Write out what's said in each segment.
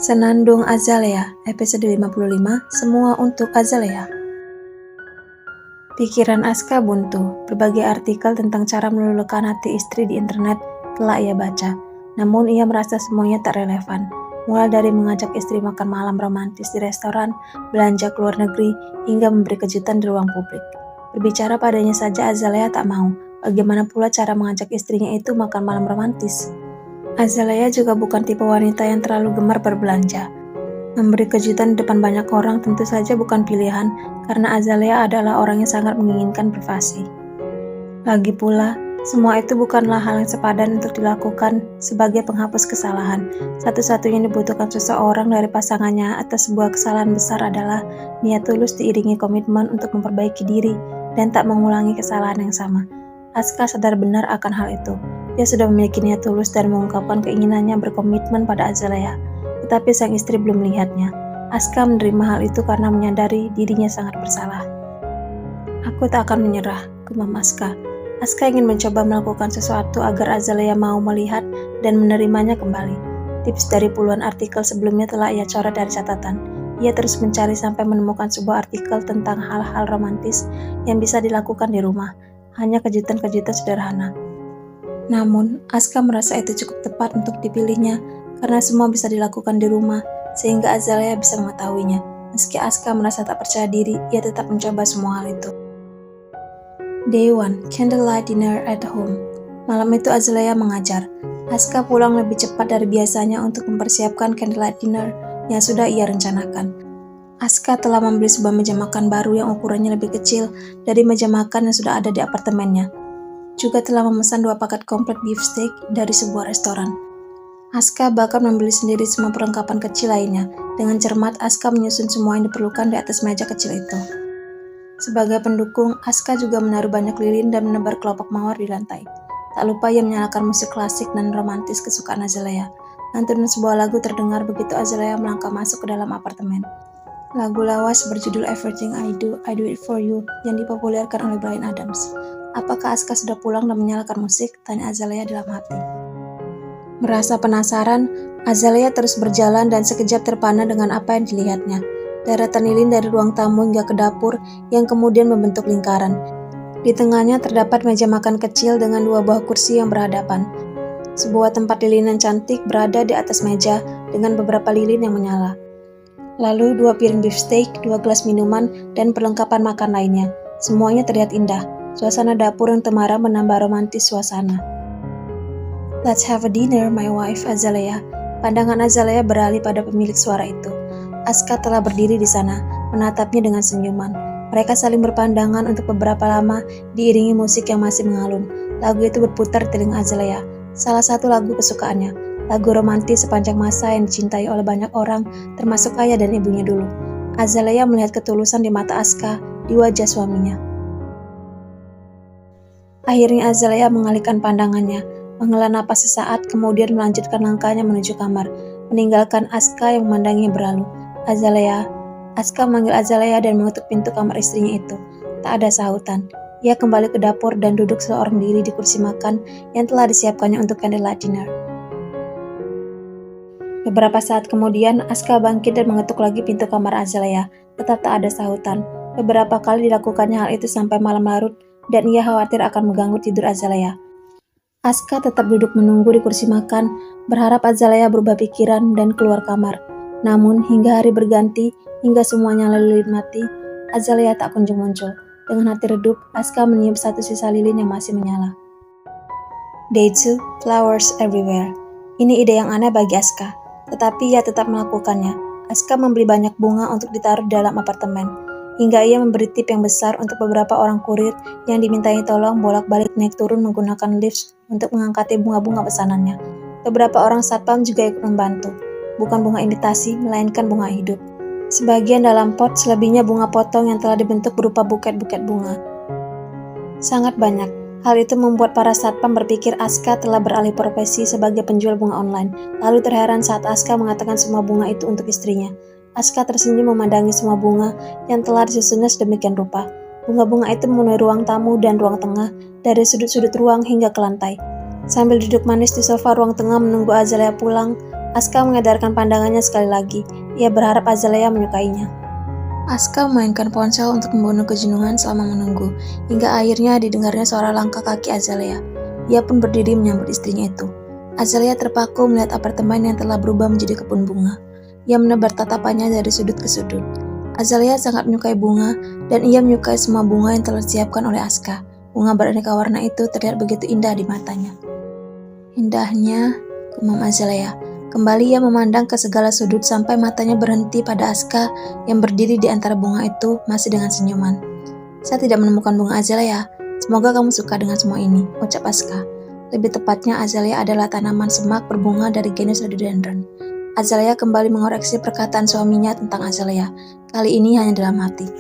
Senandung Azalea, episode 55, Semua untuk Azalea. Pikiran Aska buntu. Berbagai artikel tentang cara meluluhkan hati istri di internet telah ia baca. Namun ia merasa semuanya tak relevan. Mulai dari mengajak istri makan malam romantis di restoran, belanja ke luar negeri, hingga memberi kejutan di ruang publik. Berbicara padanya saja Azalea tak mau. Bagaimana pula cara mengajak istrinya itu makan malam romantis? Azalea juga bukan tipe wanita yang terlalu gemar berbelanja. Memberi kejutan di depan banyak orang tentu saja bukan pilihan, karena Azalea adalah orang yang sangat menginginkan privasi. Lagi pula, semua itu bukanlah hal yang sepadan untuk dilakukan sebagai penghapus kesalahan. Satu-satunya yang dibutuhkan seseorang dari pasangannya atas sebuah kesalahan besar adalah niat tulus diiringi komitmen untuk memperbaiki diri dan tak mengulangi kesalahan yang sama. Aska sadar benar akan hal itu. Dia sudah memiliki niat tulus dan mengungkapkan keinginannya berkomitmen pada Azalea, tetapi sang istri belum melihatnya. Aska menerima hal itu karena menyadari dirinya sangat bersalah. Aku tak akan menyerah, gumam Aska. Aska ingin mencoba melakukan sesuatu agar Azalea mau melihat dan menerimanya kembali. Tips dari puluhan artikel sebelumnya telah ia coret dari catatan. Ia terus mencari sampai menemukan sebuah artikel tentang hal-hal romantis yang bisa dilakukan di rumah. Hanya kejutan-kejutan sederhana. Namun, Aska merasa itu cukup tepat untuk dipilihnya karena semua bisa dilakukan di rumah, sehingga Azalea bisa mengetahuinya. Meski Aska merasa tak percaya diri, ia tetap mencoba semua hal itu. Day 1, Candlelight Dinner at Home. Malam itu Azalea mengajar. Aska pulang lebih cepat dari biasanya untuk mempersiapkan candlelight dinner yang sudah ia rencanakan. Aska telah membeli sebuah meja makan baru yang ukurannya lebih kecil dari meja makan yang sudah ada di apartemennya. Juga telah memesan 2 paket komplit beef steak dari sebuah restoran. Aska bahkan membeli sendiri semua perlengkapan kecil lainnya. Dengan cermat, Aska menyusun semua yang diperlukan di atas meja kecil itu. Sebagai pendukung, Aska juga menaruh banyak lilin dan menebar kelopak mawar di lantai. Tak lupa ia menyalakan musik klasik dan romantis kesukaan Azalea. Lantunan sebuah lagu terdengar begitu Azalea melangkah masuk ke dalam apartemen. Lagu lawas berjudul Everything I Do It For You yang dipopulerkan oleh Bryan Adams. Apakah Aska sudah pulang dan menyalakan musik? Tanya Azalea dalam hati. Merasa penasaran, Azalea terus berjalan dan sekejap terpana dengan apa yang dilihatnya. Deretan lilin dari ruang tamu hingga ke dapur yang kemudian membentuk lingkaran. Di tengahnya terdapat meja makan kecil dengan 2 buah kursi yang berhadapan. Sebuah tempat lilinan cantik berada di atas meja dengan beberapa lilin yang menyala. Lalu 2 piring beef steak, 2 gelas minuman, dan perlengkapan makan lainnya. Semuanya terlihat indah. Suasana dapur yang temara menambah romantis suasana. Let's have a dinner, my wife, Azalea. Pandangan Azalea beralih pada pemilik suara itu. Aska telah berdiri di sana, menatapnya dengan senyuman. Mereka saling berpandangan untuk beberapa lama, diiringi musik yang masih mengalun. Lagu itu berputar di telinga Azalea. Salah satu lagu kesukaannya. Lagu romantis sepanjang masa yang dicintai oleh banyak orang, termasuk ayah dan ibunya dulu. Azalea melihat ketulusan di mata Aska, di wajah suaminya. Akhirnya Azalea mengalihkan pandangannya, menghela napas sesaat, kemudian melanjutkan langkahnya menuju kamar, meninggalkan Aska yang memandanginya berlalu. Azalea. Aska memanggil Azalea dan mengetuk pintu kamar istrinya itu. Tak ada sahutan. Ia kembali ke dapur dan duduk seorang diri di kursi makan yang telah disiapkannya untuk candlelight dinner. Beberapa saat kemudian, Aska bangkit dan mengetuk lagi pintu kamar Azalea. Tetap tak ada sahutan. Beberapa kali dilakukannya hal itu sampai malam larut, dan ia khawatir akan mengganggu tidur Azalea. Aska tetap duduk menunggu di kursi makan, berharap Azalea berubah pikiran dan keluar kamar. Namun, hingga hari berganti, hingga semuanya lilin mati, Azalea tak kunjung muncul. Dengan hati redup, Aska meniup satu sisa lilin yang masih menyala. Day 2, Flowers Everywhere. Ini ide yang aneh bagi Aska, tetapi ia tetap melakukannya. Aska membeli banyak bunga untuk ditaruh di dalam apartemen. Hingga ia memberi tip yang besar untuk beberapa orang kurir yang dimintai tolong bolak-balik naik turun menggunakan lift untuk mengangkati bunga-bunga pesanannya. Beberapa orang satpam juga ikut membantu. Bukan bunga imitasi, melainkan bunga hidup. Sebagian dalam pot, selebihnya bunga potong yang telah dibentuk berupa buket-buket bunga. Sangat banyak. Hal itu membuat para satpam berpikir Aska telah beralih profesi sebagai penjual bunga online. Lalu terheran saat Aska mengatakan semua bunga itu untuk istrinya. Aska tersenyum memandangi semua bunga yang telah disusunnya sedemikian rupa. Bunga-bunga itu memenuhi ruang tamu dan ruang tengah, dari sudut-sudut ruang hingga ke lantai. Sambil duduk manis di sofa ruang tengah menunggu Azalea pulang, Aska mengedarkan pandangannya sekali lagi. Ia berharap Azalea menyukainya. Aska memainkan ponsel untuk membunuh kejenuhan selama menunggu, hingga akhirnya didengarnya suara langkah kaki Azalea. Ia pun berdiri menyambut istrinya itu. Azalea terpaku melihat apartemen yang telah berubah menjadi kebun bunga. Ia menebar tatapannya dari sudut ke sudut. Azalea sangat menyukai bunga, dan ia menyukai semua bunga yang telah disiapkan oleh Aska. Bunga beraneka warna itu terlihat begitu indah di matanya. Indahnya, gumam Azalea. Kembali ia memandang ke segala sudut sampai matanya berhenti pada Aska yang berdiri di antara bunga itu masih dengan senyuman. Saya tidak menemukan bunga Azalea. Semoga kamu suka dengan semua ini, ucap Aska. Lebih tepatnya Azalea adalah tanaman semak berbunga dari genus rhododendron. Azalea kembali mengoreksi perkataan suaminya tentang Azalea. Kali ini hanya dalam hati.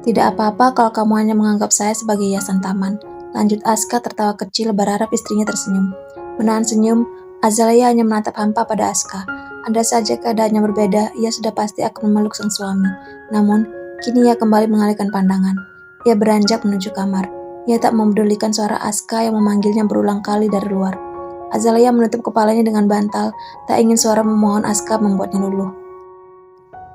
Tidak apa-apa kalau kamu hanya menganggap saya sebagai hiasan taman. Lanjut Aska tertawa kecil berharap istrinya tersenyum. Menahan senyum, Azalea hanya menatap hampa pada Aska. Andai saja keadaannya berbeda, ia sudah pasti akan memeluk sang suami. Namun, kini ia kembali mengalihkan pandangan. Ia beranjak menuju kamar. Ia tak memedulikan suara Aska yang memanggilnya berulang kali dari luar. Azalea menutup kepalanya dengan bantal, tak ingin suara memohon Aska membuatnya luluh.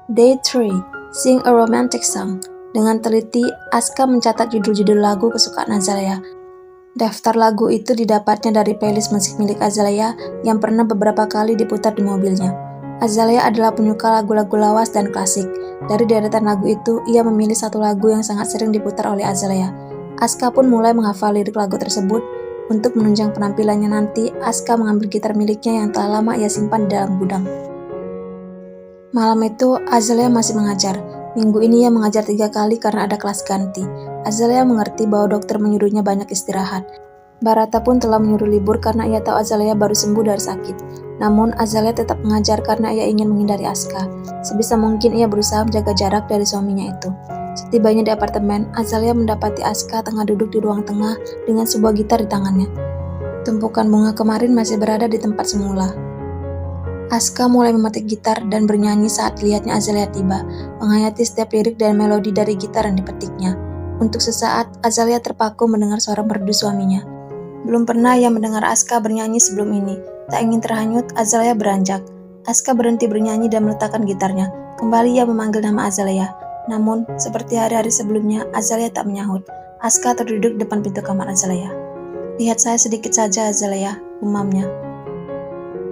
Day 3. Sing a Romantic Song. Dengan teliti, Aska mencatat judul-judul lagu kesukaan Azalea. Daftar lagu itu didapatnya dari playlist musik milik Azalea yang pernah beberapa kali diputar di mobilnya. Azalea adalah penyuka lagu-lagu lawas dan klasik. Dari deretan lagu itu, ia memilih satu lagu yang sangat sering diputar oleh Azalea. Aska pun mulai menghafal lirik lagu tersebut. Untuk menunjang penampilannya nanti, Aska mengambil gitar miliknya yang telah lama ia simpan di dalam gudang. Malam itu, Azalea masih mengajar. Minggu ini ia mengajar 3 kali karena ada kelas ganti. Azalea mengerti bahwa dokter menyuruhnya banyak istirahat. Barata pun telah menyuruh libur karena ia tahu Azalea baru sembuh dari sakit. Namun, Azalea tetap mengajar karena ia ingin menghindari Aska. Sebisa mungkin ia berusaha menjaga jarak dari suaminya itu. Setibanya di apartemen, Azalea mendapati Aska tengah duduk di ruang tengah dengan sebuah gitar di tangannya. Tumpukan bunga kemarin masih berada di tempat semula. Aska mulai memetik gitar dan bernyanyi saat dilihatnya Azalea tiba, menghayati setiap lirik dan melodi dari gitar yang dipetiknya. Untuk sesaat, Azalea terpaku mendengar suara merdu suaminya. Belum pernah ia mendengar Aska bernyanyi sebelum ini. Tak ingin terhanyut, Azalea beranjak. Aska berhenti bernyanyi dan meletakkan gitarnya. Kembali ia memanggil nama Azalea. Namun, seperti hari-hari sebelumnya, Azalea tak menyahut. Aska terduduk depan pintu kamar Azalea. Lihat saya sedikit saja, Azalea, gumamnya.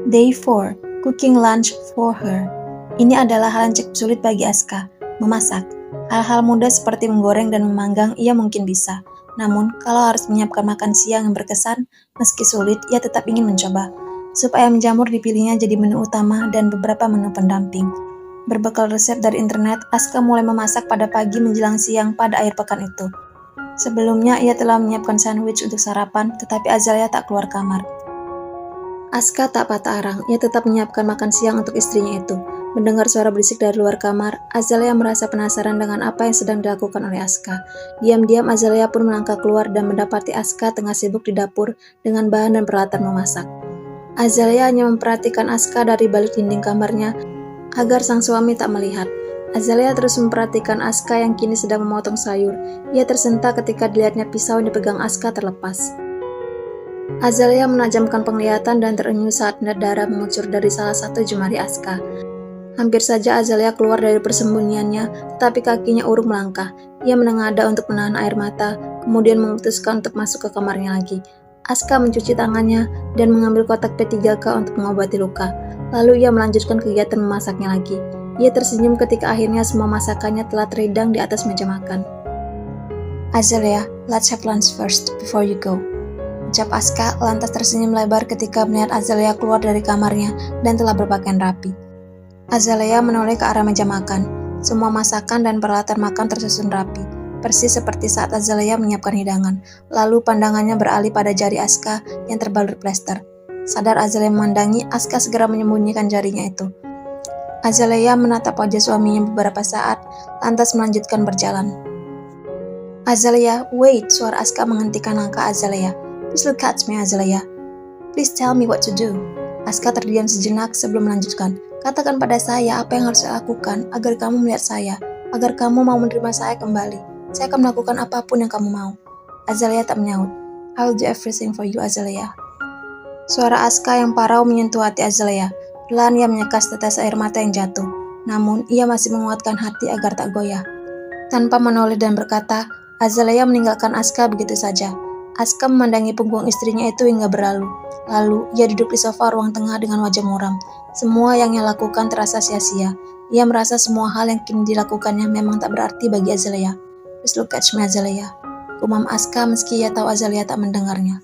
Day 4. Cooking lunch for her. Ini adalah hal yang cukup sulit bagi Aska, memasak. Hal-hal mudah seperti menggoreng dan memanggang ia mungkin bisa. Namun, kalau harus menyiapkan makan siang yang berkesan, meski sulit, ia tetap ingin mencoba. Sup ayam jamur dipilihnya jadi menu utama dan beberapa menu pendamping. Berbekal resep dari internet, Aska mulai memasak pada pagi menjelang siang pada akhir pekan itu. Sebelumnya, ia telah menyiapkan sandwich untuk sarapan, tetapi Azalea tak keluar kamar. Aska tak patah arang, ia tetap menyiapkan makan siang untuk istrinya itu. Mendengar suara berisik dari luar kamar, Azalea merasa penasaran dengan apa yang sedang dilakukan oleh Aska. Diam-diam Azalea pun melangkah keluar dan mendapati Aska tengah sibuk di dapur dengan bahan dan peralatan memasak. Azalea hanya memperhatikan Aska dari balik dinding kamarnya agar sang suami tak melihat. Azalea terus memperhatikan Aska yang kini sedang memotong sayur. Ia tersentak ketika dilihatnya pisau yang dipegang Aska terlepas. Azalea menajamkan penglihatan dan terenyuh saat melihat darah mengucur dari salah satu jemari Aska. Hampir saja Azalea keluar dari persembunyiannya, tetapi kakinya urung melangkah. Ia menengadah untuk menahan air mata, kemudian memutuskan untuk masuk ke kamarnya lagi. Aska mencuci tangannya dan mengambil kotak P3K untuk mengobati luka. Lalu ia melanjutkan kegiatan memasaknya lagi. Ia tersenyum ketika akhirnya semua masakannya telah terhidang di atas meja makan. Azalea, let's have lunch first before you go. Ucap Aska lantas tersenyum lebar ketika melihat Azalea keluar dari kamarnya dan telah berpakaian rapi. Azalea menoleh ke arah meja makan. Semua masakan dan peralatan makan tersusun rapi, persis seperti saat Azalea menyiapkan hidangan. Lalu pandangannya beralih pada jari Aska yang terbalut plester. Sadar Azalea memandangi, Aska segera menyembunyikan jarinya itu. Azalea menatap wajah suaminya beberapa saat, lantas melanjutkan berjalan. Azalea, wait! Suara Aska menghentikan langkah Azalea. Please look at me, Azalea. Please tell me what to do. Aska terdiam sejenak sebelum melanjutkan. Katakan pada saya apa yang harus saya lakukan agar kamu melihat saya, agar kamu mau menerima saya kembali. Saya akan melakukan apapun yang kamu mau. Azalea tak menyaut. I will do everything for you, Azalea. Suara Aska yang parau menyentuh hati Azalea. Pelan ia menyekas tetes air mata yang jatuh. Namun, ia masih menguatkan hati agar tak goyah. Tanpa menoleh dan berkata, Azalea meninggalkan Aska begitu saja. Aska memandangi punggung istrinya itu hingga berlalu. Lalu, ia duduk di sofa ruang tengah dengan wajah muram. Semua yang ia lakukan terasa sia-sia. Ia merasa semua hal yang kini dilakukannya memang tak berarti bagi Azalea. Please look at me, Azalea. Gumam Aska meski ia tahu Azalea tak mendengarnya.